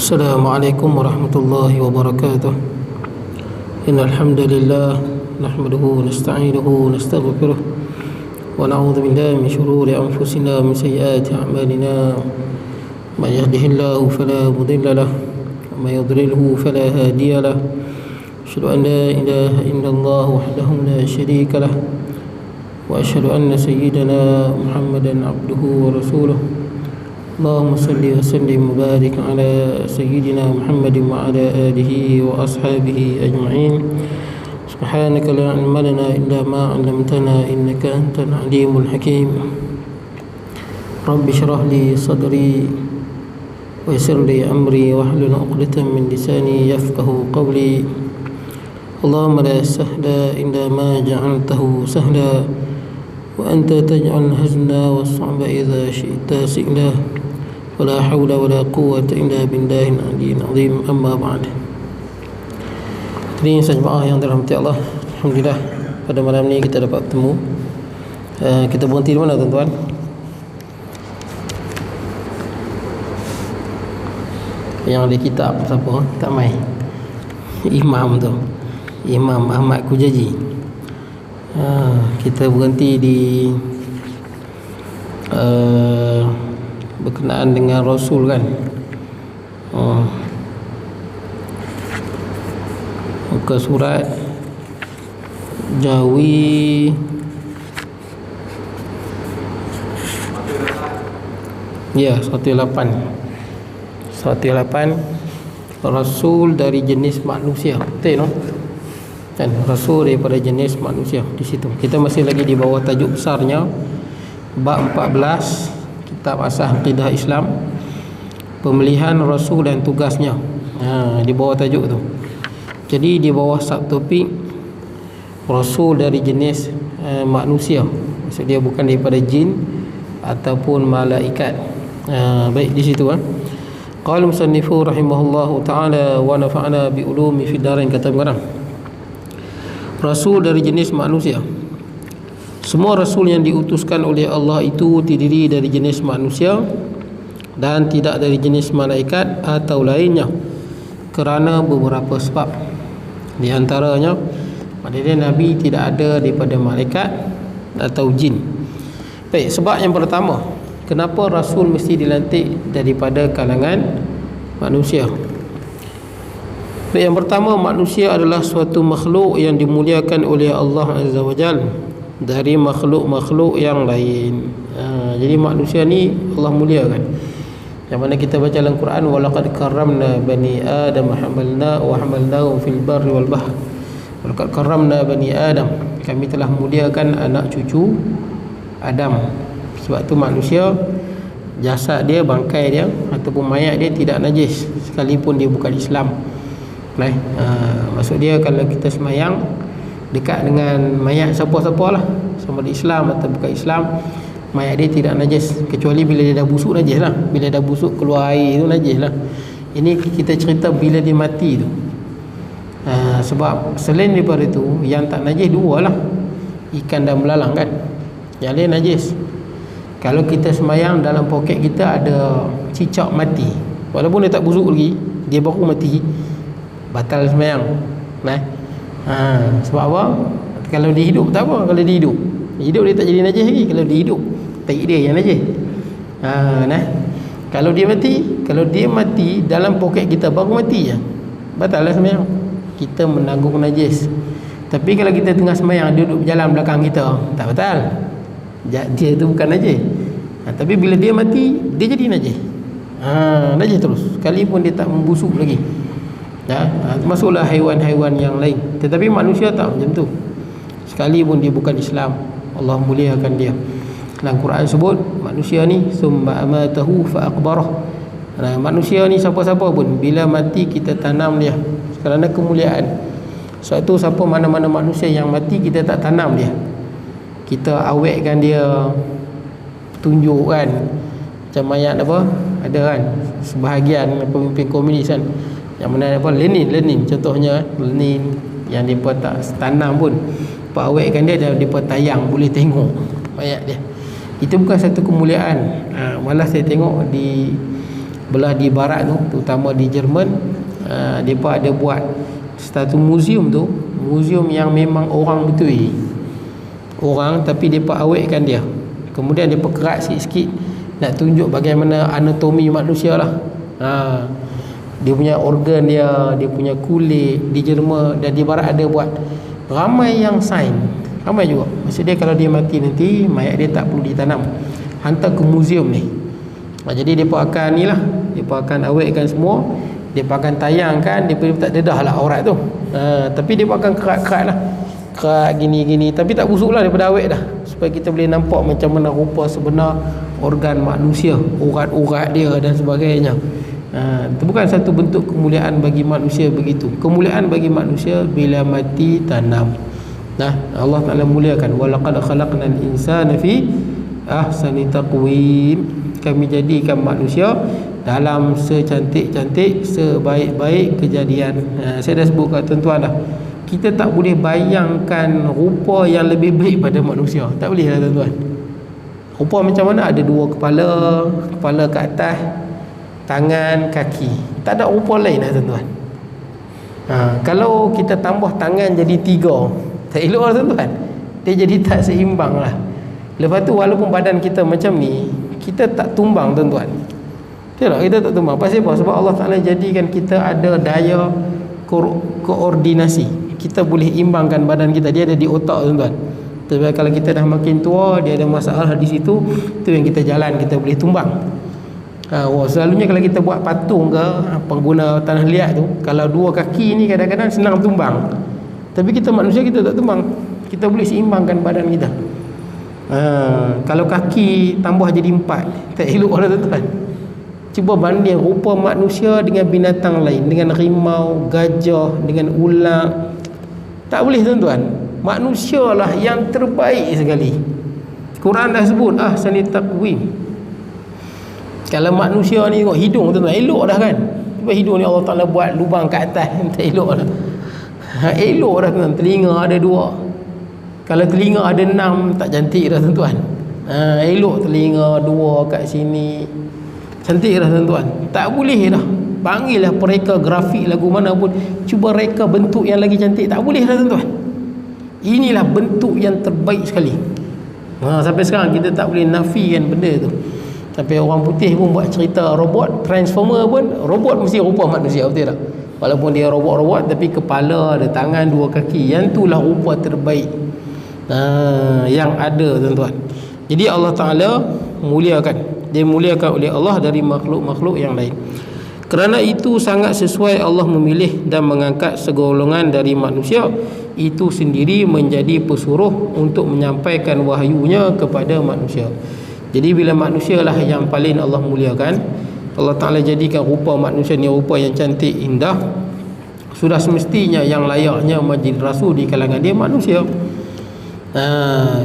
Assalamualaikum warahmatullahi wabarakatuh. Innal hamdalillah nahmaduhu wa nasta'inuhu wa nastaghfiruh wa na'udzu billahi min shururi anfusina wa min sayyiati a'malina. May yahdihillahu fala mudilla lahu wa may yudlilhu fala hadiya lahu. Asyhadu an la ilaha illallah wahdahu la syarika lahu wa asyhadu anna sayyidana Muhammadan abduhu wa rasuluh. Allahumma salli wa sallim wa barik ala sayyidina Muhammadin wa ala alihi wa ashabihi ajma'in. Subhanaka la ilma lana illa ma 'allamtana innaka antal alimul hakim. Rabbi shrah li sadri wa yassir li amri wahlul 'uqdatam min lisani yafqahu qawli. Allahumma la sahla illa ma ja'altahu sahla wa anta taj'al hazna was-sa'ba idza syi'ta sihla. Wala haula wala quwwata illa billahil aliyyil azim. Amma ba'd. Ini sejemaah yang dirahmati Allah, alhamdulillah pada malam ni kita dapat bertemu. Kita berhenti di mana tuan-tuan? Yang ada kitab siapa? Tak mai. Imam tu, Imam Ahmad Kujaji. Kita berhenti di berkenaan dengan Rasul kan. Muka surat Jawi ya 108 Rasul dari jenis manusia. Betul no? Kan Rasul daripada jenis manusia di situ. Kita masih lagi di bawah tajuk besarnya bab 14 kitab asas akidah Islam, pemilihan Rasul dan tugasnya. Di bawah tajuk tu. Jadi di bawah subtopik Rasul dari jenis manusia. Maksud dia bukan daripada jin ataupun malaikat. Baik di situ Qala musannifu rahimahullahu ta'ala wa nafa'ana bi ulumi fid darain. Kata pengarang, Rasul dari jenis manusia. Semua Rasul yang diutuskan oleh Allah itu terdiri dari jenis manusia dan tidak dari jenis malaikat atau lainnya, kerana beberapa sebab. Di antaranya, maknanya Nabi tidak ada daripada malaikat atau jin. Baik, sebab yang pertama, kenapa Rasul mesti dilantik daripada kalangan manusia? Baik, yang pertama, manusia adalah suatu makhluk yang dimuliakan oleh Allah Azza wa Jalla dari makhluk-makhluk yang lain. Jadi manusia ni Allah muliakan. Yang mana kita baca dalam Quran, walaqad karramna bani adam wa hamalnahum fil barri wal bahr. Walaqad karramna bani adam, kami telah muliakan anak cucu Adam. Sebab tu manusia, jasad dia, bangkai dia ataupun mayat dia tidak najis sekalipun dia bukan Islam. Maksud dia kalau kita semayang dekat dengan mayat siapa-siapa lah, sama ada Islam atau bukan Islam, mayat dia tidak najis, kecuali bila dia dah busuk najis lah. Bila dah busuk keluar air tu najis lah. Ini kita cerita bila dia mati tu. Sebab selain daripada tu, yang tak najis dua lah, ikan dan belalang kan. Yang lain najis. Kalau kita semayang dalam poket kita ada cicak mati, walaupun dia tak busuk lagi, dia baru mati, batal semayang. Sebab apa? Kalau dia hidup tak apa. Kalau dia hidup dia tak jadi najis lagi. Kalau dia hidup, tahi dia yang najis. Kalau dia mati dalam poket kita baru mati je, batal lah semayang. Kita menanggung najis. Tapi kalau kita tengah semayang, dia duduk berjalan belakang kita, tak batal. Dia tu bukan najis. Tapi bila dia mati, dia jadi najis. Najis terus, sekalipun dia tak membusuk lagi. Masuklah haiwan-haiwan yang lain. Tetapi manusia tak macam tu. Sekalipun dia bukan Islam, Allah muliakan dia. Dalam Quran sebut manusia ni summa amatahu fa aqbarah. Manusia ni siapa-siapa pun, bila mati kita tanam dia kerana kemuliaan. Sebab tu siapa mana-mana manusia yang mati, kita tak tanam dia, kita awetkan dia, tunjukkan. Macam mayat apa, ada kan sebahagian pemimpin komunis kan, yang mana apa, Lenin contohnya, Lenin yang mereka tak tanam pun, awetkan dia dan mereka tayang, boleh tengok mayat dia. Itu bukan satu kemuliaan. Malah saya tengok di belah di barat tu, terutama di Jerman, mereka ada buat satu museum tu, museum yang memang orang betul orang, tapi mereka awetkan dia, kemudian mereka kerat sikit-sikit nak tunjuk bagaimana anatomi manusia lah. Dia punya organ dia punya kulit di Jerman, dan di barat ada buat. Ramai yang sign, ramai juga. Maksud dia kalau dia mati nanti, mayat dia tak perlu ditanam, hantar ke museum ni. Jadi mereka akan ni lah, mereka akan awetkan semua, mereka akan tayangkan, mereka tak dedah lah aurat tu, tapi mereka akan kerat-kerat lah, kerat gini-gini, tapi tak busuk lah daripada awet dah, supaya kita boleh nampak macam mana rupa sebenar organ manusia, urat-urat dia dan sebagainya. Itu bukan satu bentuk kemuliaan bagi manusia begitu. Kemuliaan bagi manusia bila mati tanam. Allah Ta'ala muliakan, walaqad khalaqnal insana fi ahsani taqwim. Kami jadikan manusia dalam secantik-cantik, sebaik-baik kejadian. Saya dah sebut kat tuan-tuan dah, kita tak boleh bayangkan rupa yang lebih baik pada manusia. Tak boleh lah tuan-tuan. Rupa macam mana? Ada dua kepala ke atas, tangan, kaki. Tak ada rupa lain lah tuan-tuan. Kalau kita tambah tangan jadi 3, tak elok lah tuan-tuan. Dia jadi tak seimbang lah. Lepas tu walaupun badan kita macam ni, kita tak tumbang tuan-tuan. Betul tak? Kita tak tumbang. Pasal apa? Sebab Allah Ta'ala jadikan kita ada daya koordinasi. Kita boleh imbangkan badan kita. Dia ada di otak tuan-tuan. Tapi kalau kita dah makin tua, dia ada masalah di situ, tu yang kita jalan, kita boleh tumbang. Selalunya kalau kita buat patung ke pengguna tanah liat tu, kalau dua kaki ni kadang-kadang senang tumbang, tapi kita manusia kita tak tumbang. Kita boleh seimbangkan badan kita. Kalau kaki tambah jadi 4, tak elok lah tuan-tuan. Cuba banding rupa manusia dengan binatang lain, dengan rimau, gajah, dengan ular. Tak boleh tuan-tuan. Manusia lah yang terbaik sekali. Quran dah sebut ahsani taqwim. Kalau manusia ni tengok hidung tuan-tuan, elok dah kan. Sebab hidung ni Allah Ta'ala buat lubang kat atas, tak elok dah. Elok dah tuan-tuan. Telinga ada 2, kalau telinga ada 6, tak cantik dah tuan-tuan. Elok telinga 2 kat sini, cantik dah tuan-tuan. Tak boleh dah. Panggil lah pereka grafik lagu mana pun, cuba reka bentuk yang lagi cantik, tak boleh dah tuan-tuan. Inilah bentuk yang terbaik sekali. Sampai sekarang kita tak boleh nafikan benda tu. Sampai orang putih pun buat cerita robot, Transformer pun robot mesti rupa manusia, betul tak? Walaupun dia robot-robot, tapi kepala ada, tangan, 2 kaki. Yang itulah rupa terbaik yang ada tuan-tuan. Jadi Allah Ta'ala muliakan. Dia muliakan oleh Allah dari makhluk-makhluk yang lain. Kerana itu sangat sesuai Allah memilih dan mengangkat segolongan dari manusia itu sendiri menjadi pesuruh untuk menyampaikan wahyunya kepada manusia. Jadi bila manusia lah yang paling Allah muliakan, Allah Ta'ala jadikan rupa manusia ni rupa yang cantik, indah, sudah semestinya yang layaknya menjadi rasul di kalangan dia manusia.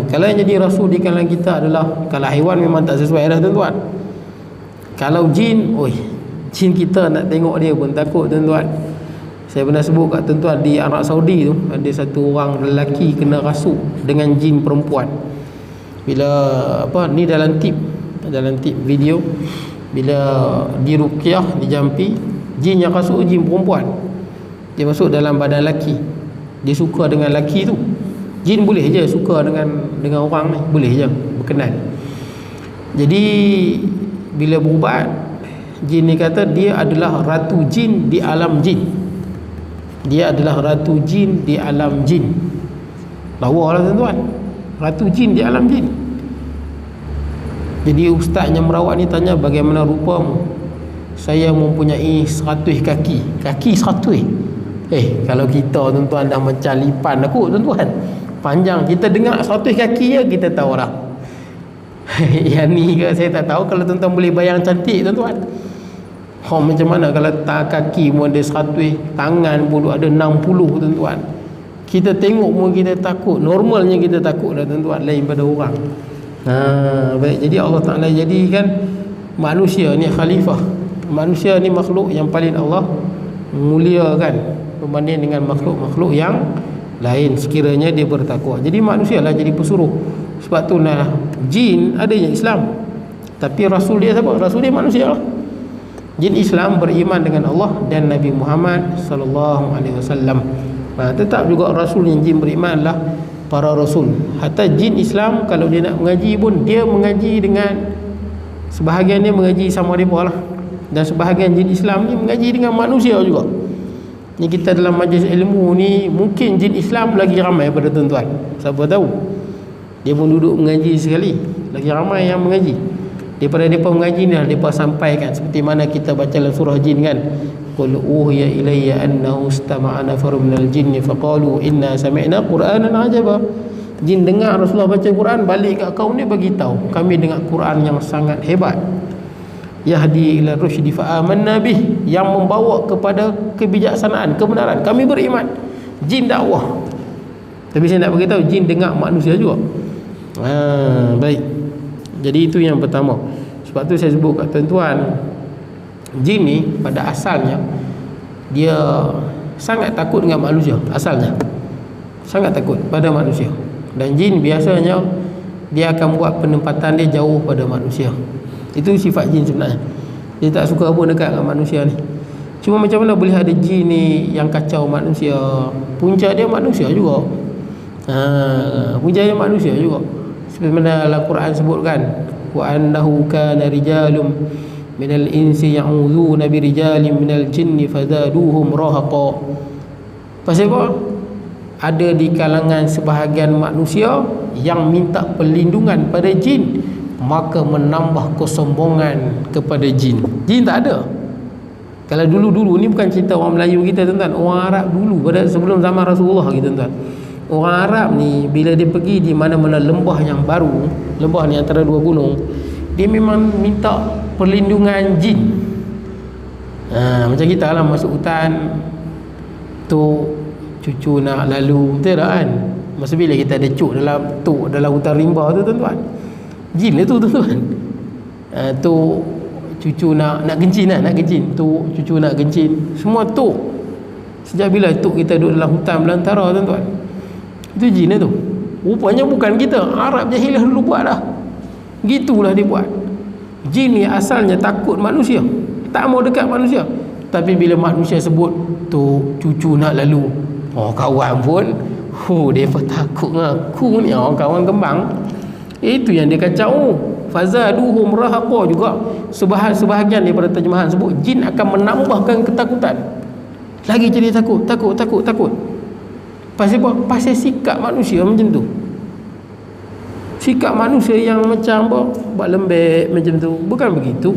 Kalau yang jadi rasul di kalangan kita adalah, kalau haiwan memang tak sesuai dah tuan-tuan. Kalau jin, jin kita nak tengok dia pun takut tuan-tuan. Saya pernah sebut kat tuan-tuan, di Arab Saudi tu ada satu orang lelaki kena rasuk dengan jin perempuan. Bila ni dalam tip video, bila diruqyah, dijampi, jin yang rasuk jin perempuan, dia masuk dalam badan lelaki. Dia suka dengan lelaki tu. Jin boleh je suka dengan orang ni, boleh je berkenan. Jadi bila berubat, jin ni kata dia adalah ratu jin di alam jin. Dia adalah ratu jin di alam jin. Lawa lah tuan-tuan, ratu jin di alam jin. Jadi ustaz yang merawat ni tanya, bagaimana rupamu? Saya mempunyai 100 kaki. Kaki 100. Kalau kita tuan-tuan dah macam lipan aku tuan-tuan, panjang. Kita dengar 100 kaki je kita tahu dah. Yang ni ke saya tak tahu. Kalau tuan-tuan boleh bayang cantik tuan-tuan. Macam mana kalau kaki pun ada 100, tangan pun ada 60 tuan-tuan. Kita tengok pun kita takut. Normalnya kita takut dah tuan-tuan, lain pada orang. Baik, jadi Allah Ta'ala jadikan manusia ni khalifah. Manusia ni makhluk yang paling Allah muliakan berbanding dengan makhluk-makhluk yang lain sekiranya dia bertakwa. Jadi manusia lah jadi pesuruh. Sebab tu jin adanya Islam, tapi rasul dia siapa? Rasul dia manusia lah. Jin Islam beriman dengan Allah dan Nabi Muhammad sallallahu alaihi wasallam. Tetap juga rasul yang jin beriman adalah para rasul. Hatta jin Islam kalau dia nak mengaji pun dia mengaji dengan sebahagian dia mengaji sama mereka lah, dan sebahagian jin Islam ni mengaji dengan manusia juga. Ni kita dalam majlis ilmu ni mungkin jin Islam lagi ramai pada tuan-tuan. Siapa tahu dia pun duduk mengaji sekali, lagi ramai yang mengaji. Daripada mereka mengaji ni mereka sampaikan seperti mana kita baca dalam surah jin kan, qul uhiya ilayya annahu istama'a nafarun minal jinni faqalu inna sami'na qur'anan ajaba. Jin dengar Rasulullah baca Quran, balik kat kaum ni bagi tahu kami dengar Quran yang sangat hebat, yahdi ila rusydi fa amanna bih, yang membawa kepada kebijaksanaan, kebenaran, kami beriman. Jin dakwah. Tapi saya nak beritahu jin dengar manusia juga. Baik. Jadi itu yang pertama. Sebab tu saya sebut kat tuan-tuan, jin ni pada asalnya dia sangat takut dengan manusia. Asalnya sangat takut pada manusia. Dan jin biasanya dia akan buat penempatan dia jauh pada manusia. Itu sifat jin sebenarnya. Dia tak suka pun dekat dengan manusia ni. Cuma macam mana boleh ada jin ni yang kacau manusia? Punca dia manusia juga. Punca dia manusia juga. Seperti mana dalam Quran sebutkan, wa annahu kana rijalun minal insi ya'udzuuna birijalin minal jinni fazaduhum rahaqa. Pasal apa? Ada di kalangan sebahagian manusia yang minta perlindungan pada jin, maka menambah kesombongan kepada jin. Jin tak ada. Kalau dulu-dulu ni bukan cerita orang Melayu kita tuan-tuan, orang Arab dulu pada sebelum zaman Rasulullah kita tuan-tuan. Orang Arab ni bila dia pergi di mana-mana lembah yang baru, lembah ni antara dua gunung, dia memang minta perlindungan jin. Macam kita lah masuk hutan tu, cucu nak lalu, betul tak kan? Masa bila kita ada cuk dalam hutan rimba tu tuan-tuan, jin lah tu tuan-tuan. Tu cucu nak kencing lah, nak kencing. Tu cucu nak kencing. Semua tu. Sejak bila tu kita duduk dalam hutan belantara tuan-tuan, itu jin lah tu. Rupanya bukan kita, Arab jahiliah dulu buat dah. Gitulah dia buat. Jin ni asalnya takut manusia, tak mau dekat manusia. Tapi bila manusia sebut tu cucu nak lalu, kawan pun dia pun takut dengan aku ni, kawan kembang. Itu yang dia kacau. Fazaduhum rahaqa juga. Sebahagian daripada terjemahan sebut jin akan menambahkan ketakutan. Lagi jadi takut. Pasal apa? Pasal sikap manusia macam tu. Sikap manusia yang macam apa? Buat lembek macam tu. Bukan begitu.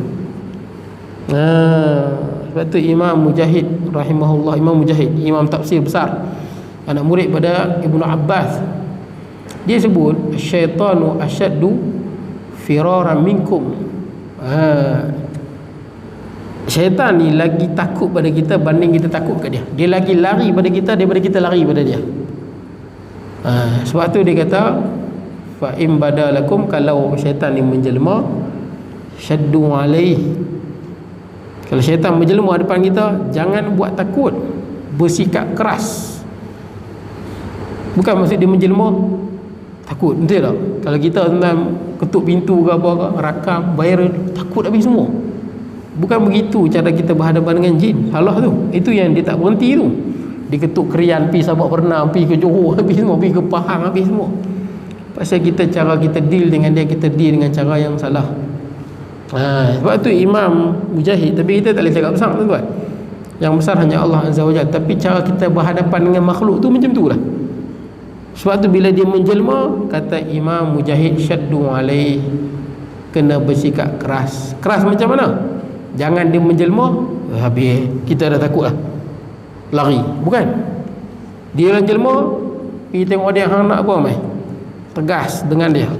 Sebab tu Imam Mujahid rahimahullah, Imam Mujahid, imam tafsir besar, anak murid pada Ibnu Abbas, dia sebut syaitanu asyaddu firaran minkum. Syaitan ni lagi takut pada kita banding kita takut kat dia. Dia lagi lari pada kita daripada kita lari pada dia. Sebab tu dia kata fa in badalakum, kalau syaitan ni menjelma, syaddu alaih. Kalau syaitan menjelma depan kita, jangan buat takut, bersikap keras. Bukan maksud dia menjelma takut, betul tak? Kalau kita tentang ketuk pintu ke apa ke, rakam, bayar, takut habis semua. Bukan begitu cara kita berhadapan dengan jin. Salah tu. Itu yang dia tak berhenti tu. Dia ketuk kerian, pergi Sabak Bernam, pergi ke Johor, habis semua, pergi ke Pahang, habis semua. Pasal cara kita deal dengan dia, kita deal dengan cara yang salah. Sebab tu Imam Mujahid, tapi kita tak boleh cakap besar tuan-tuan. Yang besar hanya Allah Azza wa Jalla. Tapi cara kita berhadapan dengan makhluk tu macam tu lah. Sebab tu bila dia menjelma, kata Imam Mujahid, syaddu alaih, kena bersikap keras. Keras macam mana? Jangan dia menjelma, habis kita dah takut lah, lari. Bukan. Dia yang jelma, pergi tengok dia hang nak apa mai, tegas dengan dia.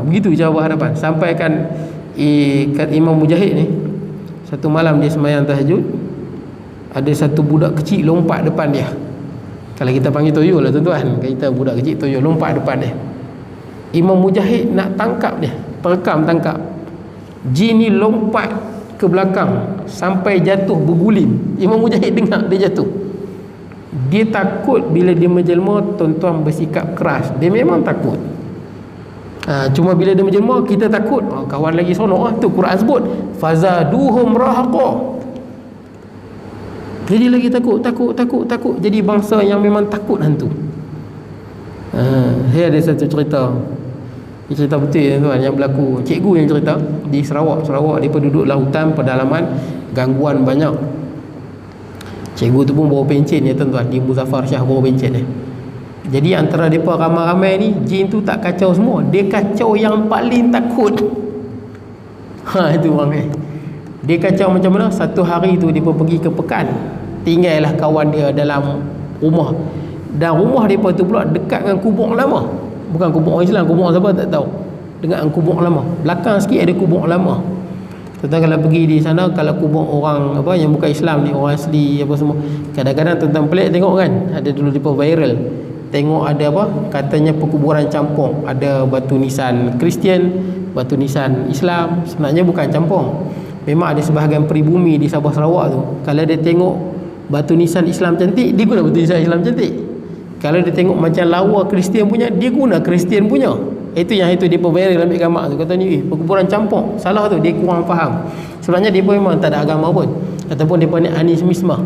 Begitu cara berhadapan. Sampaikan kat Imam Mujahid ni, satu malam dia sembahyang tahajud, ada satu budak kecil lompat depan dia. Kalau kita panggil toyol lah tuan-tuan, kita budak kecil toyol lompat depan dia. Imam Mujahid nak tangkap dia, perekam tangkap. Jin ni lompat ke belakang sampai jatuh berguling. Imam Mujahid dengar dia jatuh. Dia takut bila dia menjelma, tuan-tuan bersikap keras. Dia memang takut. Cuma bila dia menjelma kita takut, kawan lagi sonok tu Quran sebut fazaduhum rahaqa. Jadi lagi takut. Jadi bangsa yang memang takut hantu. Saya ada satu cerita. Ini cerita betul tuan yang berlaku. Cikgu yang cerita di Sarawak dia duduk lautan pedalaman, gangguan banyak. Cikgu tu pun bawa pencen ya tuan-tuan, di Muzaffar Shah bawa pencen dia. Jadi antara mereka ramai-ramai ni, jin tu tak kacau semua, dia kacau yang paling takut. Itu orang dia kacau macam mana? Satu hari tu dia pergi ke pekan, tinggallah kawan dia dalam rumah, dan rumah mereka tu pula dekat dengan kubur lama. Bukan kubur orang Islam, kubur orang siapa tak tahu, dengan kubur lama. Belakang sikit ada kubur lama. Tuan-tuan kalau pergi di sana, kalau kubur orang apa yang bukan Islam ni, orang asli apa semua, kadang-kadang tuan-tuan pelik tengok kan, ada dulu mereka viral, tengok ada apa, katanya perkuburan campur, ada batu nisan Kristian, batu nisan Islam. Sebenarnya bukan campur, memang ada sebahagian peribumi di Sabah Sarawak tu, kalau dia tengok batu nisan Islam cantik, dia guna batu nisan Islam cantik. Kalau dia tengok macam lawa Kristian punya, dia guna Kristian punya. Itu yang dia viral ambil gambar tu, kata ni perkuburan campur. Salah tu, dia kurang faham. Sebenarnya dia pun memang tak ada agama pun, ataupun dia pun ni anismismah.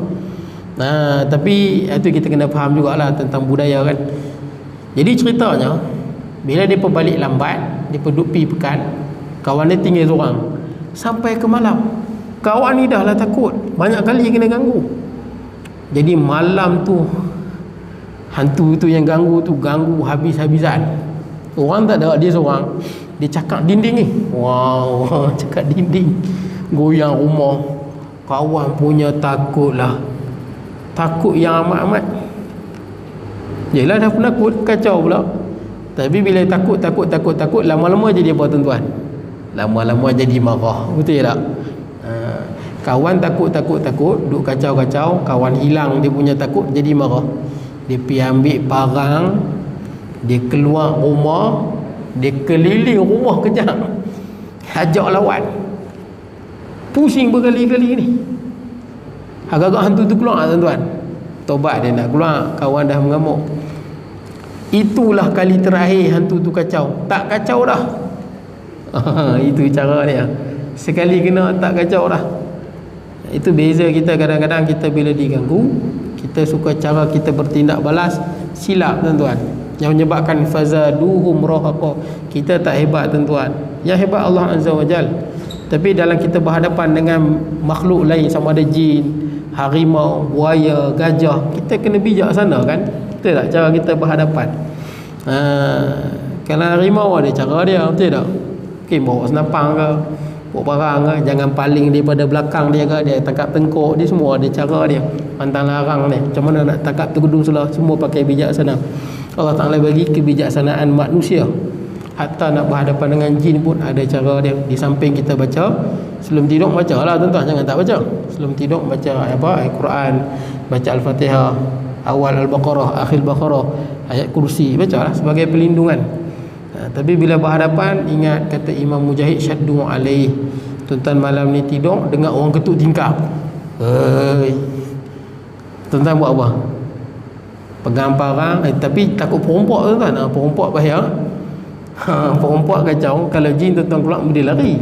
Tapi itu kita kena faham jugalah tentang budaya kan. Jadi ceritanya, bila dia balik lambat, dia duduk pergi pekan, kawan dia tinggal seorang sampai ke malam. Kawan ni dah lah takut, banyak kali kena ganggu. Jadi malam tu, hantu tu yang ganggu habis-habisan. Orang tak ada, dia seorang, dia cakap dinding ni. Wow, cakap dinding, goyang rumah. Kawan punya takutlah, takut yang amat-amat. Yelah dah penakut, kacau pula. Tapi bila takut, lama-lama jadi apa tuan-tuan? Lama-lama jadi marah. Betul tak? Kawan takut, duk kacau-kacau, kawan hilang dia punya takut, jadi marah. Dia pergi ambil parang, dia keluar rumah, dia keliling rumah kejap, ajak lawan. Pusing berkali-kali ni. Agak-agak hantu tu keluar tuan-tuan. Tobat dia nak keluar, kawan dah mengamuk. Itulah kali terakhir hantu tu kacau. Tak kacau dah. Itu cara dia. Sekali kena tak kacau dah. Itu beza kita kadang-kadang, kita bila diganggu, kita suka cara kita bertindak balas silap tuan-tuan, yang menyebabkan fazaduhum rahaqa. Kita tak hebat tuan-tuan, yang hebat Allah Azza wa Jal. Tapi dalam kita berhadapan dengan makhluk lain, sama ada jin, harimau, buaya, gajah, kita kena bijak sana kan. Betul tak cara kita berhadapan? Kalau harimau ada cara dia, betul tak? Okay, bawa senapang ke, bawa barang ke, jangan paling daripada belakang dia ke, dia tangkap tengkuk, dia semua ada cara dia. Pantang larang ni, macam mana nak tangkap terkudung selah, semua pakai bijaksana. Allah Ta'ala bagi kebijaksanaan manusia. Hatta nak berhadapan dengan jin pun ada cara dia. Di samping kita baca, sebelum tidur baca lah tuan-tuan, jangan tak baca. Sebelum tidur baca apa? Al-Quran, baca Al-Fatihah, awal Al-Baqarah, akhir Al-Baqarah, ayat kursi, baca lah sebagai pelindungan. Tapi bila berhadapan, ingat kata Imam Mujahid, syaddu alaih. Tuan-tuan malam ni tidur, dengar orang ketuk tingkap, tuan-tuan buat apa? Pegang parang, tapi takut perompak tuan-tuan. Perompak bahaya. Perompak kacau. Kalau jin tuan-tuan keluar, dia lari.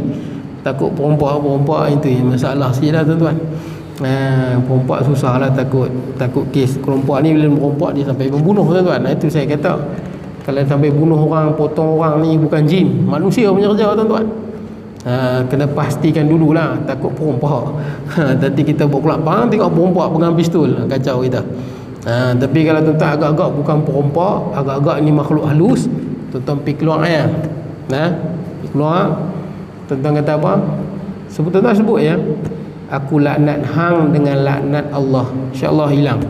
Takut perompak itu masalah sikit lah tuan-tuan. Perompak susah lah, takut kes perompak ni. Bila perompak dia sampai membunuh tuan-tuan. Itu saya kata, kalau sampai bunuh orang, potong orang ni bukan jin, manusia punya kerja tuan-tuan. Kena pastikan dululah, takut perompak. Nanti kita buat pula parang, tengok perompak pegang pistol, kacau kita. Tapi kalau tuan-tuan agak-agak bukan perompak, agak-agak ni makhluk halus, tuan-tuan pergi keluar ya. Pergi keluar, tuan-tuan kata apa? Tuan-tuan sebut ya, aku laknat hang dengan laknat Allah, insya-Allah hilang.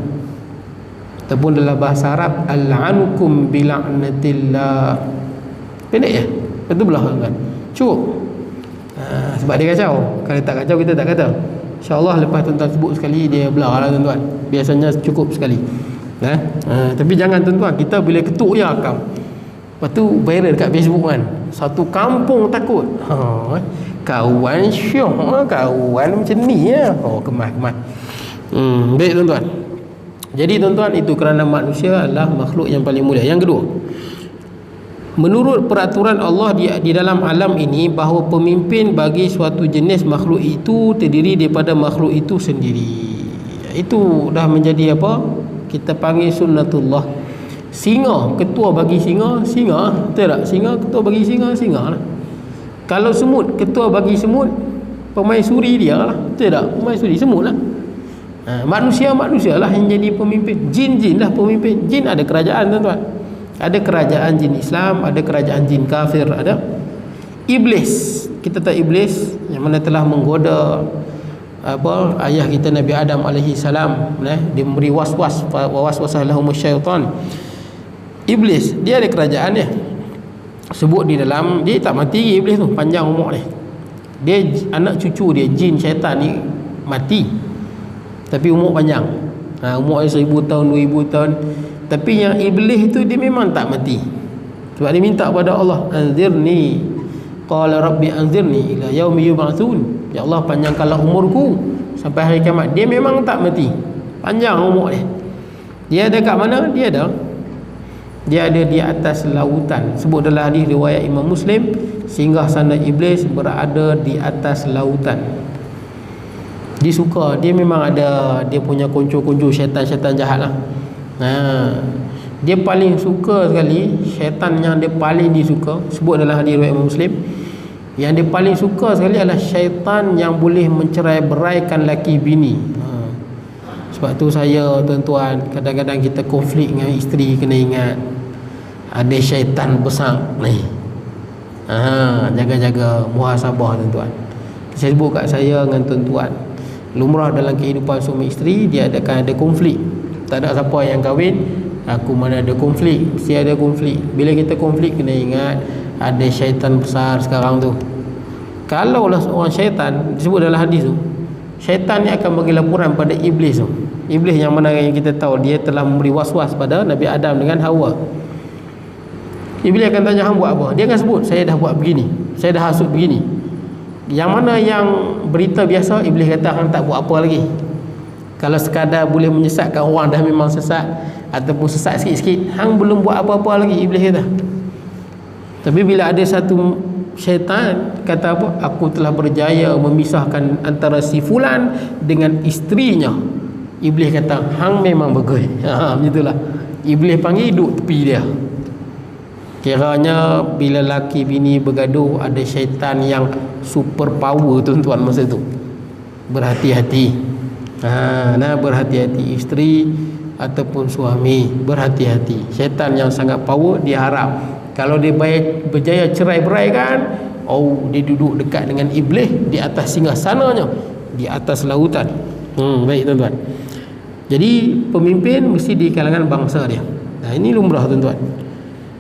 Ataupun dalam bahasa Arab, al'anukum bila'natillah. Pendek ya? Itu belah kan? Cukup. Sebab dia kacau. Kalau tak kacau, kita tak kata. InsyaAllah lepas tuan-tuan sebut sekali, dia belah lah tuan-tuan. Biasanya cukup sekali. Tapi jangan tuan-tuan, kita bila ketuk dia akam. Lepas tu viral dekat Facebook kan, satu kampung takut. Kawan syok, kawan macam ni ya. Kemas. Baik tuan-tuan. Jadi tuan-tuan, itu kerana manusia adalah makhluk yang paling mulia. Yang kedua, Menurut peraturan Allah di dalam alam ini, bahawa pemimpin bagi suatu jenis makhluk itu terdiri daripada makhluk itu sendiri. Itu dah menjadi apa? Kita panggil sunnatullah. Singa, ketua bagi singa, betul tak? Singa, ketua bagi singa lah. Kalau semut, ketua bagi semut, pemaisuri dia lah, betul tak? Pemaisuri semut lah. Manusia lah yang jadi pemimpin. Jin lah pemimpin. Jin ada kerajaan, tuan-tuan. Ada kerajaan jin Islam, ada kerajaan jin kafir, ada. Iblis, kita tahu iblis yang mana telah menggoda ayah kita Nabi Adam alaihi salam, dia memberi waswasah lahum syaitan. Iblis dia ada kerajaan dia. Sebut di dalam, dia tak mati iblis tu, panjang umur dia. Dia anak cucu dia jin syaitan ni mati, tapi umur panjang. Umur dia 1000 tahun, 2000 tahun. Tapi yang iblis itu dia memang tak mati. Sebab dia minta kepada Allah, anzirni, qala rabbi anzirni ila yaumi yub'atsun. Ya Allah, panjangkanlah umurku sampai hari kiamat. Dia memang tak mati, panjang umur dia. Dia ada kat mana? Dia ada di atas lautan. Sebut dalam hadis riwayat Imam Muslim, singgah sana iblis berada di atas lautan. Dia suka, dia memang ada dia punya kuncu-kuncu syaitan-syaitan jahat lah. Dia paling suka sekali, syaitan yang dia paling disuka, sebut dalam hadis riwayat Imam Muslim, yang dia paling suka sekali adalah syaitan yang boleh mencerai-beraikan laki bini. Sebab tu saya, tuan-tuan, kadang-kadang kita konflik dengan isteri, kena ingat ada syaitan besar ni. Jaga-jaga, muhasabah, tuan-tuan. Saya sebut kat saya dengan tuan-tuan, lumrah dalam kehidupan suami isteri, dia akan ada konflik. Tak ada siapa yang kahwin, aku mana ada konflik, mesti ada konflik. Bila kita konflik, kena ingat ada syaitan besar sekarang tu. Kalaulah seorang syaitan, disebut dalam hadis tu, syaitan ni akan bagi laporan pada iblis tu. Iblis yang mana yang kita tahu dia telah memberi was-was pada Nabi Adam dengan Hawa. Iblis akan tanya, hang buat apa? Dia akan sebut, saya dah buat begini, saya dah hasut begini. Yang mana yang berita biasa, iblis kata hang tak buat apa lagi. Kalau sekadar boleh menyesatkan orang dah memang sesat, ataupun sesat sikit-sikit, hang belum buat apa-apa lagi, iblis kata. Tapi bila ada satu syaitan kata apa, aku telah berjaya memisahkan antara si fulan dengan isterinya, iblis kata hang memang bagus. Begitulah. Iblis panggil duduk tepi dia. Kiranya bila laki bini bergaduh, ada syaitan yang super power, tuan-tuan, masa tu. Berhati-hati. Berhati-hati isteri ataupun suami, berhati-hati. Syaitan yang sangat power, dia harap kalau dia berjaya cerai-berai kan, dia duduk dekat dengan iblis di atas singgasananya, di atas lautan. Baik, tuan-tuan. Jadi pemimpin mesti di kalangan bangsa dia. Ini lumrah, tuan-tuan.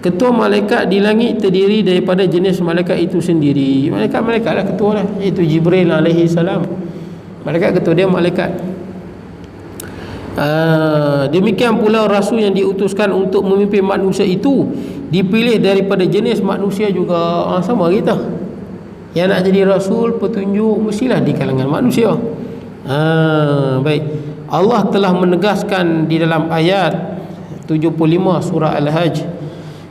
Ketua malaikat di langit terdiri daripada jenis malaikat itu sendiri. Malaikat lah ketua lah, iaitu Jibril alaihi salam. Malaikat ketua dia malaikat. Demikian pula rasul yang diutuskan untuk memimpin manusia itu dipilih daripada jenis manusia juga. Sama kita. Yang nak jadi rasul, petunjuk, mestilah di kalangan manusia. Baik. Allah telah menegaskan di dalam ayat 75 surah Al-Hajj.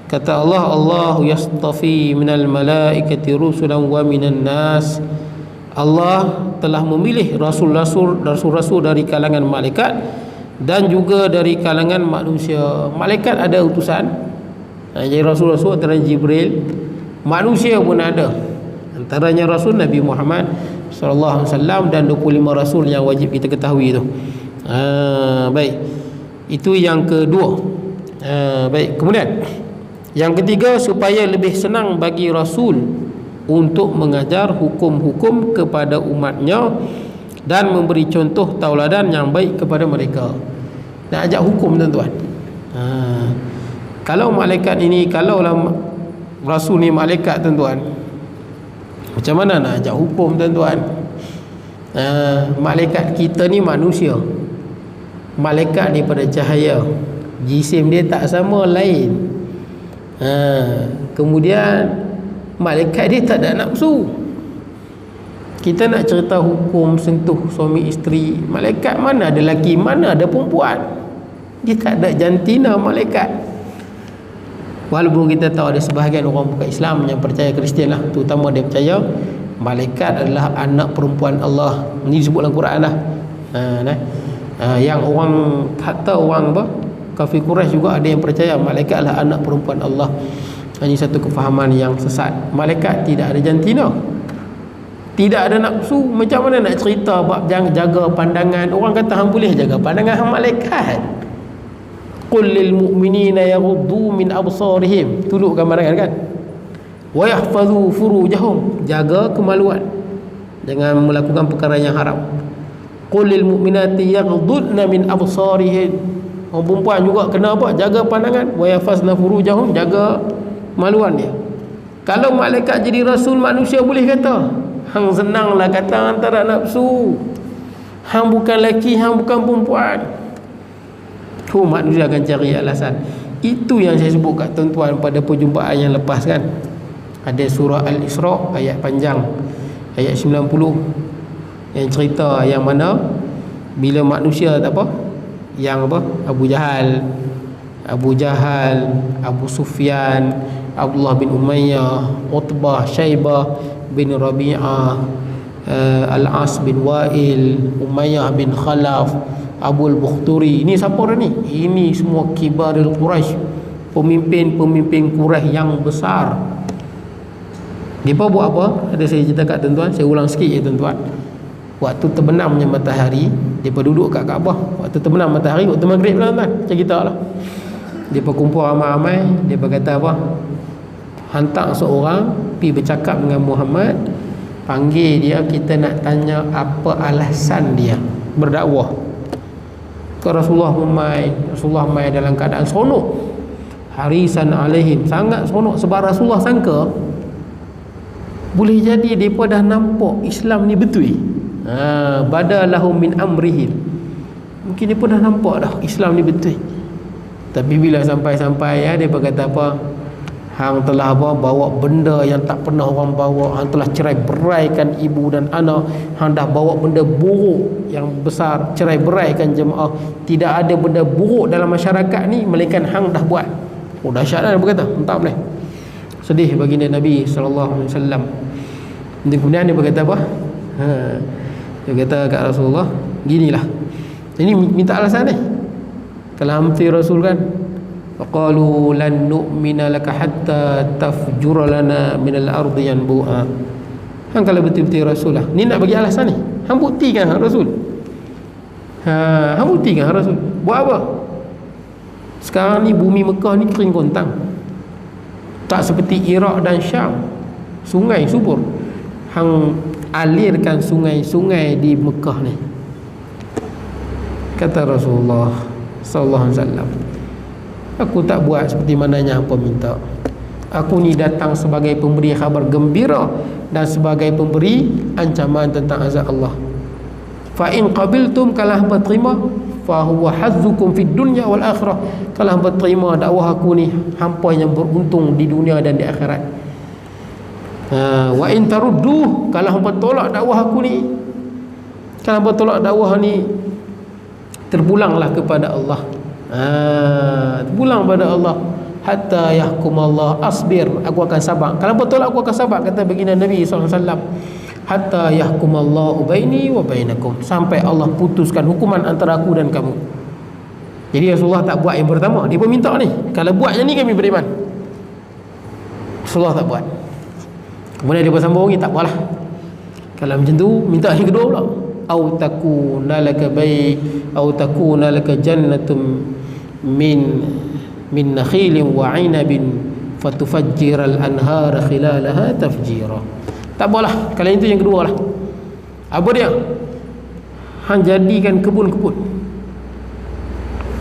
Kata Allah, Allahu yastafi minal malaikati rusulan wa minan nas. Allah telah memilih rasul-rasul dari kalangan malaikat dan juga dari kalangan manusia. Malaikat ada utusan, jadi rasul-rasul antara Jibril. Manusia pun ada, antaranya Rasul Nabi Muhammad sallallahu alaihi wasallam dan 25 rasul yang wajib kita ketahui itu. Baik. Itu yang kedua. Baik, kemudian yang ketiga, supaya lebih senang bagi rasul untuk mengajar hukum-hukum kepada umatnya dan memberi contoh tauladan yang baik kepada mereka. Nak ajak hukum, tuan-tuan. Kalau malaikat ini, kalaulah rasul ni malaikat, tuan-tuan, macam mana nak ajak hukum, tuan-tuan? Malaikat kita ni manusia. Malaikat ni pada cahaya, jisim dia tak sama, lain. Kemudian malaikat dia tak ada nafsu. Kita nak cerita hukum sentuh suami isteri, malaikat mana ada lelaki, mana ada perempuan. Dia tak ada jantina malaikat. Walaupun kita tahu ada sebahagian orang bukan Islam yang percaya Kristian lah, terutama dia percaya malaikat adalah anak perempuan Allah. Ini disebut dalam Quran lah. Yang orang kata orang apa, kafir Quraisy juga ada yang percaya malaikat adalah anak perempuan Allah. Ini satu kefahaman yang sesat. Malaikat tidak ada jantina, tidak ada nafsu. Macam mana nak cerita bab jaga pandangan? Orang kata hang boleh jaga pandangan hang malaikat. Qul lil mu'minina yaghuddu min absarihim, tunduk pandangan kan, wa yahfazu furujahum, jaga kemaluan, jangan melakukan perkara yang haram. Qul lil mu'minati yaghuddna min absarihin, orang perempuan juga kena apa? Jaga pandangan. Wa yahfazna furujahum, jaga maluan dia. Kalau malaikat jadi rasul manusia boleh kata hang senanglah kata antara nafsu, hang bukan lelaki, hang bukan perempuan. Manusia akan cari alasan. Itu yang saya sebut kat tuan-tuan pada perjumpaan yang lepas kan. Ada surah Al-Isra, ayat panjang, ayat 90, yang cerita yang mana bila manusia tak apa, yang apa, Abu Jahal, Abu Sufyan, Abdullah bin Umayyah, Utbah, Syaibah bin Rabi'ah, Al-As bin Wa'il, Umayyah bin Khalaf, Abul Bukhturi. Ini siapa dah ni? Ini semua kibarul Quraisy, pemimpin Quraisy yang besar. Mereka buat apa? Ada saya cerita kat tuan-tuan, saya ulang sikit ya tuan-tuan. Waktu terbenamnya matahari, mereka duduk kat Kaabah. Waktu terbenam matahari, waktu maghrib lah tuan-tuan, macam kita lah. Mereka kumpul ramai-ramai, mereka kata apa? Hantar seorang pergi bercakap dengan Muhammad, panggil dia, kita nak tanya apa alasan dia berdakwah. Rasulullah mai dalam keadaan seronok, harisan alaihim, sangat seronok. Sebab Rasulullah sangka boleh jadi mereka dah nampak Islam ni betul. Badalahum min amrihim, mungkin mereka dah nampak dah Islam ni betul. Tapi bila sampai dia berkata apa? Hang telah apa, bawa benda yang tak pernah orang bawa. Hang telah cerai beraikan ibu dan anak. Hang dah bawa benda buruk yang besar, cerai beraikan jemaah. Tidak ada benda buruk dalam masyarakat ni melainkan hang dah buat. Oh dahsyat lah dia berkata, entah boleh. Sedih baginda Nabi SAW. Kemudian dia berkata apa? Dia kata kat Rasulullah, ginilah. Ini minta alasan ni. Kalau hampir Rasul kan, qalu lan nu'mina laka hatta tafjura lana minal ardi yanbu'a. Hang kalau betul-betul Rasul lah, ni nak bagi alasan ni, hang buktikan hang Rasul. Hang buktikan hang Rasul. Buat apa? Sekarang ni bumi Mekah ni kering kontang, tak seperti Iraq dan Syam, sungai subur. Hang alirkan sungai-sungai di Mekah ni. Kata Rasulullah sallallahu alaihi wasallam, aku tak buat seperti mananya hampa minta. Aku ni datang sebagai pemberi khabar gembira dan sebagai pemberi ancaman tentang azab Allah. Fa in qabiltum, kalau hampa terima, fa huwa hazzukum fid dunya wal akhirah. Kalau hampa terima dakwah aku ni, hampa yang beruntung di dunia dan di akhirat. Wa in taruddu, kalau hampa tolak dakwah aku ni, kalau hampa tolak dakwah ni, terpulanglah kepada Allah. Pulang pada Allah, hatta yahkum Allah asbir, aku akan sabar. Kalau betul aku akan sabar, kata baginda Nabi SAW, hatta yahkum Allah baini wa bainakum, sampai Allah putuskan hukuman antara aku dan kamu. Jadi Rasulullah tak buat yang pertama, dia pun minta ni, kalau buat yang ni kami beriman. Rasulullah tak buat. Kemudian dia bersambung lagi, tak buatlah. Kalau macam tu, minta yang kedua pula, au takuna laka bai au takuna laka jannatum min nakhilin wa 'inabin fatufajjiral anhara khilalaha tafjira. Tak apalah, kalau itu yang kedua lah. Apa dia? Hang jadikan kebun-kebun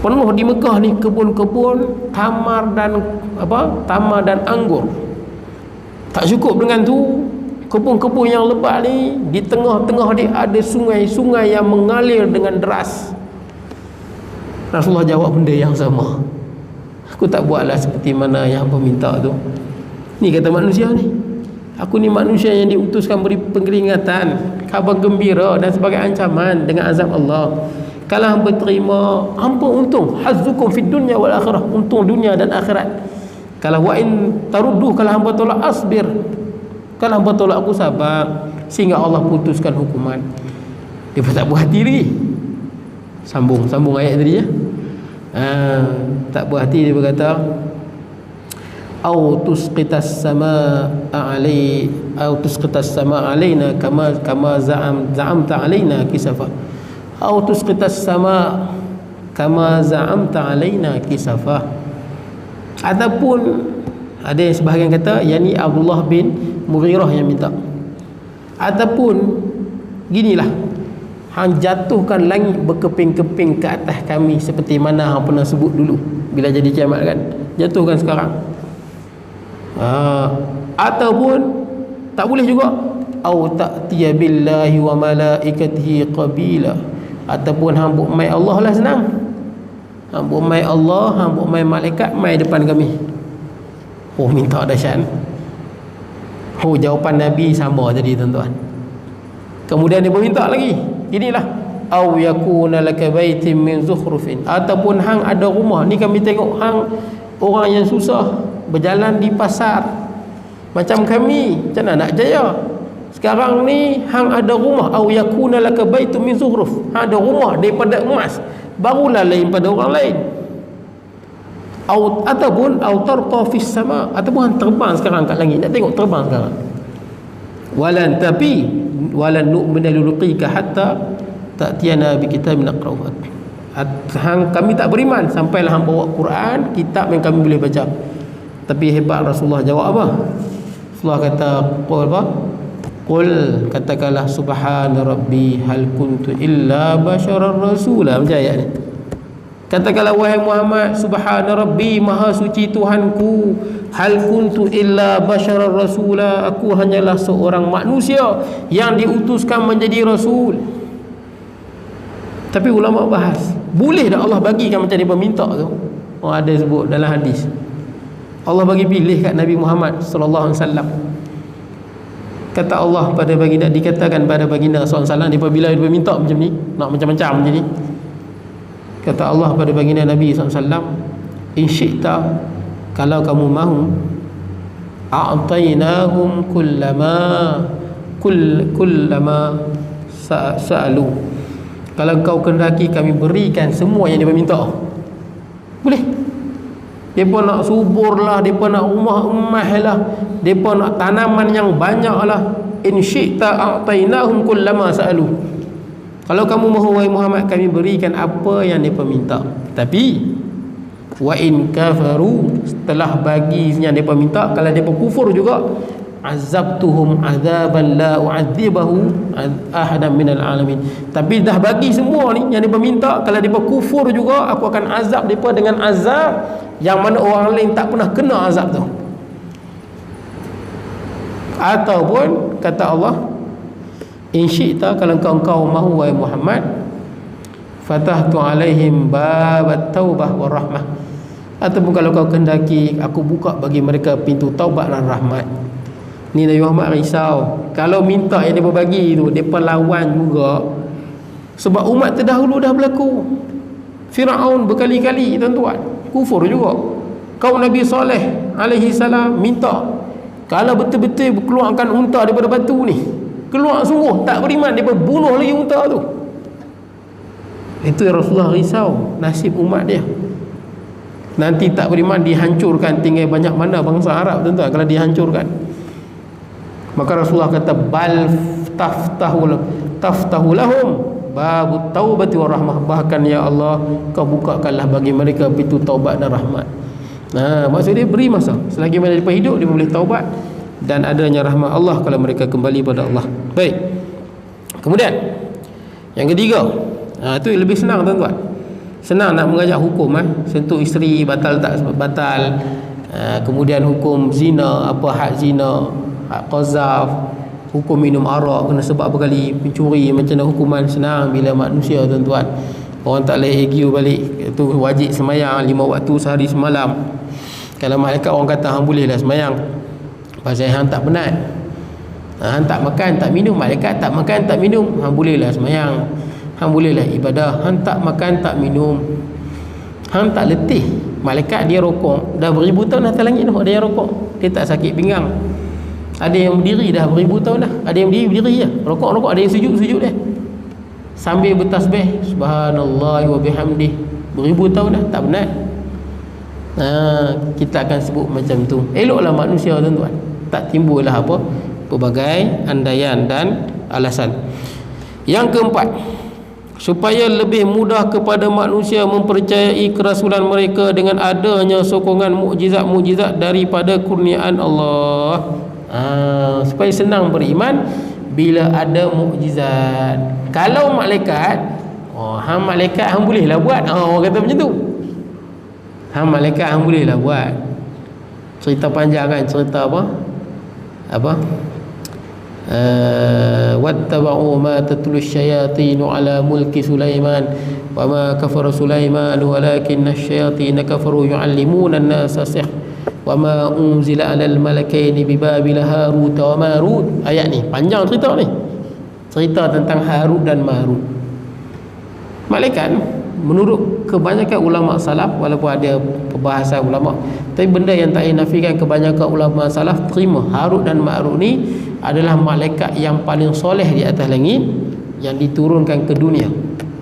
penuh di Mekah ni, kebun-kebun tamar dan anggur. Tak cukup dengan tu, kebun-kebun yang lebat ni, di tengah-tengah dia ada sungai-sungai yang mengalir dengan deras. Rasulullah jawab benda yang sama, aku tak buatlah seperti mana yang hangpa minta tu. Ni kata manusia ni, aku ni manusia yang diutuskan beri peringatan, khabar gembira dan sebagai ancaman dengan azab Allah. Kalau hangpa terima, hangpa untung, hazzukum fid dunya wal akhirah, untung dunia dan akhirat. Kalau wa in taruddu, kalau hamba tolak asbir, kalau hamba tolak aku sabar, sehingga Allah putuskan hukuman. Dia pun tak buat hati lagi. Sambung ayat tadi ya. Tak buat hati, dia berkata au tusqitas samaa alaina kama za'amta alaina kisafa. Au tusqitas samaa kama za'amta alaina kisafa. Ataupun ada yang sebahagian kata yakni Abdullah bin Mughirah yang minta, ataupun ginilah, hang jatuhkan langit berkeping-keping ke atas kami seperti mana hang pernah sebut dulu bila jadi kiamat kan, jatuhkan sekarang. Ataupun tak boleh juga, au ta'tiya billahi wa malaikatihi qabila, ataupun hang buat mai Allah lah, senang, hang buat mai Allah, hang buat mai malaikat mai depan kami. Oh, minta dahsyat. Oh, jawapan Nabi sama tadi tuan-tuan. Kemudian dia meminta lagi, inilah au yakuna laka baitin min zukhrufin, ataupun hang ada rumah ni, kami tengok hang orang yang susah berjalan di pasar macam kami, macam mana nak jaya? Sekarang ni hang ada rumah, au yakuna laka baitun min zukhruf, hang ada rumah daripada emas, barulah lain pada orang lain. Ataupun au tarqa fis sama, ataupun hang terbang sekarang kat langit, nak tengok terbang sekarang. Walan nu'mina luluqika hatta ta'tiyana bi kitabin naqra'uhu. Kami tak beriman sampailah hang bawa Quran, kitab yang kami boleh baca. Tapi hebat Rasulullah jawab apa? Rasulullah kata, qul, katakanlah subhana rabbi hal kuntu illa basyarar rasula. Macam ayat ni. Katakanlah wahai Muhammad, subhana rabbi, maha suci Tuhanku, hal kuntu illa basyarar rasula, aku hanyalah seorang manusia yang diutuskan menjadi rasul. Tapi ulama bahas, boleh tak Allah bagikan macam dia minta tu? Oh, ada sebut dalam hadis, Allah bagi pilih kat Nabi Muhammad sallallahu alaihi wasallam. Kata Allah pada baginda, dikatakan pada baginda sallallahu alaihi wasallam, dia bila dia minta macam ni, nak macam-macam macam ni, kata Allah pada baginda Nabi SAW, in syi'ta, kalau kamu mahu, a'tainahum kullama sa'alu, kalau kau kendaki kami berikan semua yang dia minta. Boleh. Mereka nak subur lah, mereka nak rumah emas lah, mereka nak tanaman yang banyak lah. In syi'ta a'tainahum kullama sa'alu, kalau kamu mahu wahai Muhammad, kami berikan apa yang mereka minta. Tapi wa in kafaru, setelah bagi yang mereka minta, kalau mereka kufur juga, azabtuhum azaban la u'adzibahu ahadan minal alamin. Tapi dah bagi semua ni yang mereka minta, kalau mereka kufur juga, aku akan azab mereka dengan azab yang mana orang lain tak pernah kena azab tu. Ataupun kata Allah, in syi'ta, kalau engkau mahu wahai Muhammad, fatahtu alaihim babat taubah wa rahmah, ataupun kalau kau kehendaki, aku buka bagi mereka pintu taubat dan rahmat. Ni Nabi Muhammad risau, kalau minta yang dia berbagi tu, dia lawan juga. Sebab umat terdahulu dah berlaku. Firaun berkali-kali tuan-tuan kufur juga. Kaum Nabi Saleh alaihi salam minta, kalau betul-betul keluarkan unta daripada batu ni, keluar sungguh, tak beriman, dia bunuh lagi unta tu. Itu Rasulullah risau nasib umat dia. Nanti tak beriman, dihancurkan, tinggal banyak mana bangsa Arab tuan-tuan kalau dihancurkan. Maka Rasulullah kata, bal taftahu lahum babut taubati wa rahmah, bahkan ya Allah, kau bukakanlah bagi mereka pintu taubat dan rahmat. Maksudnya beri masa, selagi mana dia hidup, dia boleh taubat dan adanya rahmat Allah kalau mereka kembali pada Allah. Baik. Kemudian yang ketiga, itu lebih senang tuan-tuan. Senang nak mengajak hukum, sentuh isteri batal tak batal, kemudian hukum zina, apa had zina, had qazaf, hukum minum arak kena sebab berkali, pencuri macam mana hukuman, senang bila manusia tuan-tuan. Orang tak boleh argue balik, itu wajib semayang 5 waktu sehari semalam. Kalau malaikat orang kata hang bolehlah semayang, pasal hang tak penat, hang tak makan tak minum, malaikat tak makan tak minum, hang bolehlah semayang, hang bolehlah ibadah. Hang tak makan tak minum, Hang tak letih. Malaikat dia rokok dah beribu tahun atas langit tu, ada yang rokok, dia tak sakit pinggang. Ada yang berdiri dah beribu tahun dah, ada yang berdiri je, rokok, ada yang sujud dia sambil bertasbih subhanallah wa bihamdih beribu tahun dah, tak penat. Kita akan sebut macam tu. Eloklah manusia tuan-tuan, tak timbullah apa pelbagai andaian dan alasan. Yang keempat, supaya lebih mudah kepada manusia mempercayai kerasulan mereka dengan adanya sokongan mukjizat-mukjizat daripada kurniaan Allah. Supaya senang beriman bila ada mukjizat. Kalau malaikat, hang malaikat hang bolehlah buat. Orang kata macam tu. Hang malaikat hang bolehlah buat. Cerita panjang kan, cerita apa? Wattaba'u ma tatlu asyayatin ala mulki Sulaiman wa ma kafara Sulaiman walakinna asyayatin kafaru yu'allimuna an-nasa sihr wa ma unzila 'alal malakaini bi Babil Harut wa Marut. Ayat ni panjang cerita ni. Cerita tentang Harut dan Marut. Malaikat menurut kebanyakan ulama salaf, walaupun ada perbahasan ulama, tapi benda yang tak dinafikan kebanyakan ulama salaf terima Harut dan Marut ni adalah malaikat yang paling soleh di atas langit yang diturunkan ke dunia.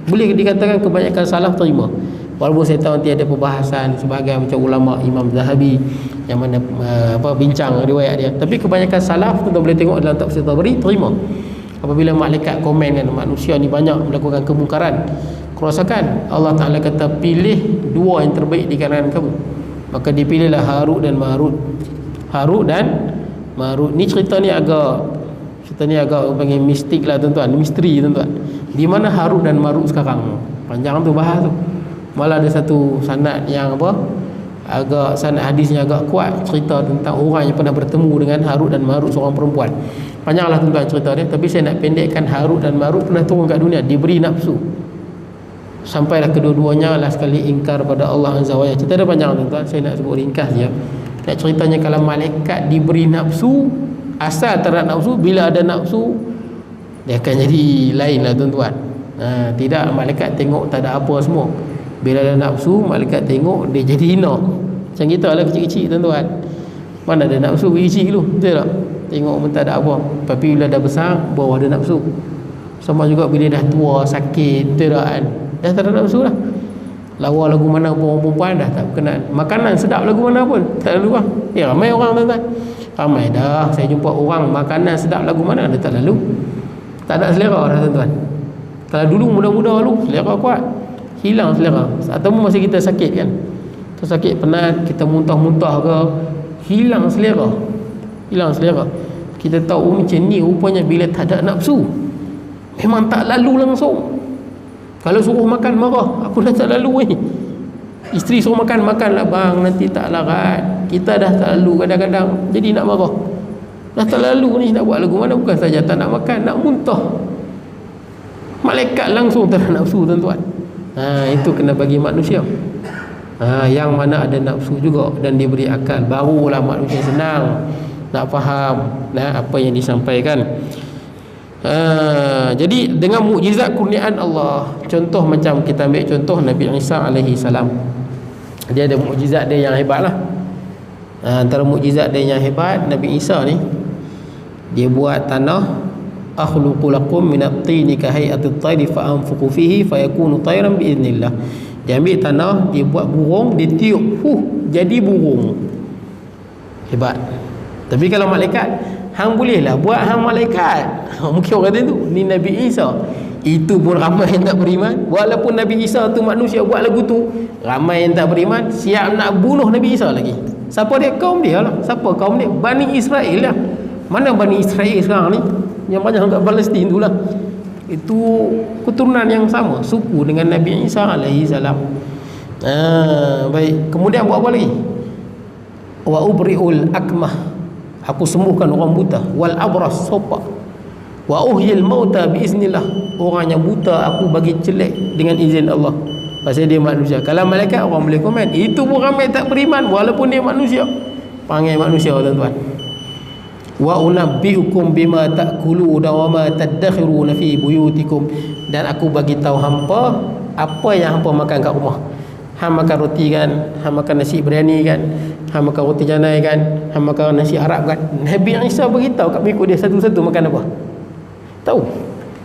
Boleh dikatakan kebanyakan salaf terima. Walaupun saya tahu nanti ada perbahasan sebagai macam ulama Imam Zahabi yang mana bincang riwayat dia, tapi kebanyakan salaf tuan boleh tengok dalam tafsir Tabari terima. Apabila malaikat komen kan manusia ni banyak melakukan kemungkaran, kerosakan, Allah Ta'ala kata pilih dua yang terbaik di kalangan kamu, maka dipilihlah Harut dan Marut. Harut dan Marut ni cerita ni agak panggil mistik lah tuan-tuan, misteri tuan-tuan. Di mana Harut dan Marut sekarang? Panjang tu bahas tu. Malah ada satu sanad yang agak sanad hadisnya agak kuat, cerita tentang orang yang pernah bertemu dengan Harut dan Marut, seorang perempuan. Panjanglah tuan-tuan cerita dia, tapi saya nak pendekkan. Harut dan Marut pernah turun kat dunia, diberi nafsu. Sampailah kedua-duanya lah sekali ingkar pada Allah Azza wa Jalla. Cerita dia panjang tuan-tuan, saya nak sebut ringkas je. Nak ceritanya kalau malaikat diberi nafsu, asal tak ada nafsu, bila ada nafsu dia akan jadi lain lah tuan-tuan. Tidak, malaikat tengok tak ada apa semua. Bila ada nafsu, malaikat tengok dia jadi hina. Macam kita lah kecil-kecil tuan-tuan, mana ada nafsu kecil dulu, betul tak? Tengok pun tak ada apa. Tapi bila dah besar, baru ada nafsu. Sama juga bila dah tua, sakit, betul tak kan? Dah tak ada nafsu lah. Lawa lagu mana pun orang perempuan dah tak berkenan. Makanan sedap lagu mana pun tak lalu lah. Ramai orang tuan-tuan, ramai dah saya jumpa orang makanan sedap lagu mana dia tak lalu. Tak ada selera dah tuan-tuan. Kalau dulu muda-muda dulu selera kuat, hilang selera. Ataupun masa kita sakit kan, kita sakit penat, kita muntah-muntah ke, hilang selera. Kita tahu macam ni rupanya bila tak ada nafsu memang tak lalu langsung. Kalau suruh makan marah, aku dah tak lalu ni. Isteri suruh makan lah bang, nanti tak larat. Kita dah tak lalu kadang-kadang, jadi nak marah. Dah tak lalu ni, nak buat lagu mana, bukan saja tak nak makan, nak muntah. Malaikat langsung tak ada nafsu tuan-tuan. Itu kena bagi manusia. Yang mana ada nafsu juga dan diberi akal, barulah manusia senang nak faham apa yang disampaikan. Jadi dengan mukjizat kurniaan Allah, contoh macam kita ambil contoh Nabi Isa alaihi salam, dia ada mukjizat dia yang hebat lah. Antara mukjizat dia yang hebat, Nabi Isa ni dia buat tanah, akhluqu lakum minat tini ka hayatit tayri fa anfuqu fihi fayakunu tayran biiznillah. Dia ambil tanah, dia buat burung, dia tiup, jadi burung. Hebat. Tapi kalau malaikat, hang bolehlah buat hang malaikat. Mungkin orang kata tu ni Nabi Isa. Itu pun ramai yang tak beriman. Walaupun Nabi Isa tu manusia buat lagu tu, ramai yang tak beriman, siap nak bunuh Nabi Isa lagi. Siapa dia? Kaum dia lah. Siapa kaum dia? Bani Israel lah. Mana Bani Israel sekarang ni? Yang banyak kat Palestin tu lah. Itu keturunan yang sama, suku dengan Nabi Isa alaihi salam. Baik. Kemudian buat apa lagi? Wa ubri'ul akmah, aku sembuhkan orang buta, wal abras, sopak, wa uhyil mauta biiznillah, orang yang buta aku bagi celek dengan izin Allah. Pasal dia manusia. Kalau malaikat orang boleh komen, itu pun ramai tak beriman walaupun dia manusia. Panggil manusia tuan-tuan. Wa unabbiukum bima ta'kuluna wa ma tadakhiruna fi buyutikum, dan aku bagi tahu hampa apa yang hampa makan kat rumah. Hang makan roti kan, hang makan nasi biryani kan, hang makan roti canai kan, hang makan nasi Arab kan. Nabi Isa beritahu kat pengikut dia satu-satu makan apa. Tahu.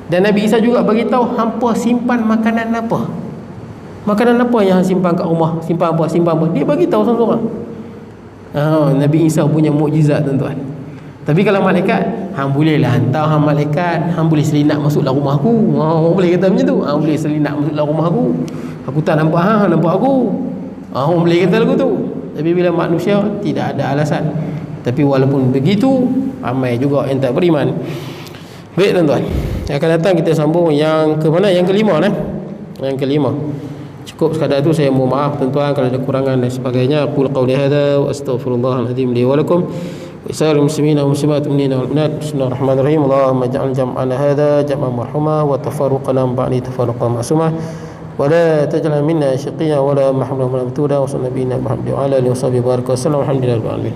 Dan Nabi Isa juga beritahu hampa simpan makanan apa. Makanan apa yang hang simpan kat rumah? Simpan apa? Simpan apa? Dia beritahu seorang-seorang. Nabi Isa punya mukjizat tuan-tuan. Tapi kalau malaikat, hang bolehlah hantar hang malaikat, hang boleh selinap masuk dalam rumah aku. Boleh kata macam tu. Hang boleh selinap masuk dalam rumah aku. Aku tak nampak hang, nampak aku. Orang boleh kata lagu tu. Tapi bila manusia tidak ada alasan. Tapi walaupun begitu, ramai juga yang tak beriman. Baik tuan-tuan, akan datang kita sambung yang ke mana? Yang kelima nah. Yang kelima. Cukup sekadar itu, saya mohon maaf tuan-tuan kalau ada kurangan dan sebagainya. Aqul qawli hadza wa astaghfirullahal azim li wa lakum. وسائر المسلمين والمسلمات والمؤمنين والمؤمنات بسم الله الرحمن الرحيم اللهم اجعل جمعنا هذا جمعا مرحوما وتفرقنا من بعده تفرقا معصوما ولا تجعل منا شقيا ولا محروما ولا مبتولا وصلى نبينا محمد وعلى اله وصحبه وبارك وسلم والحمد لله رب العالمين.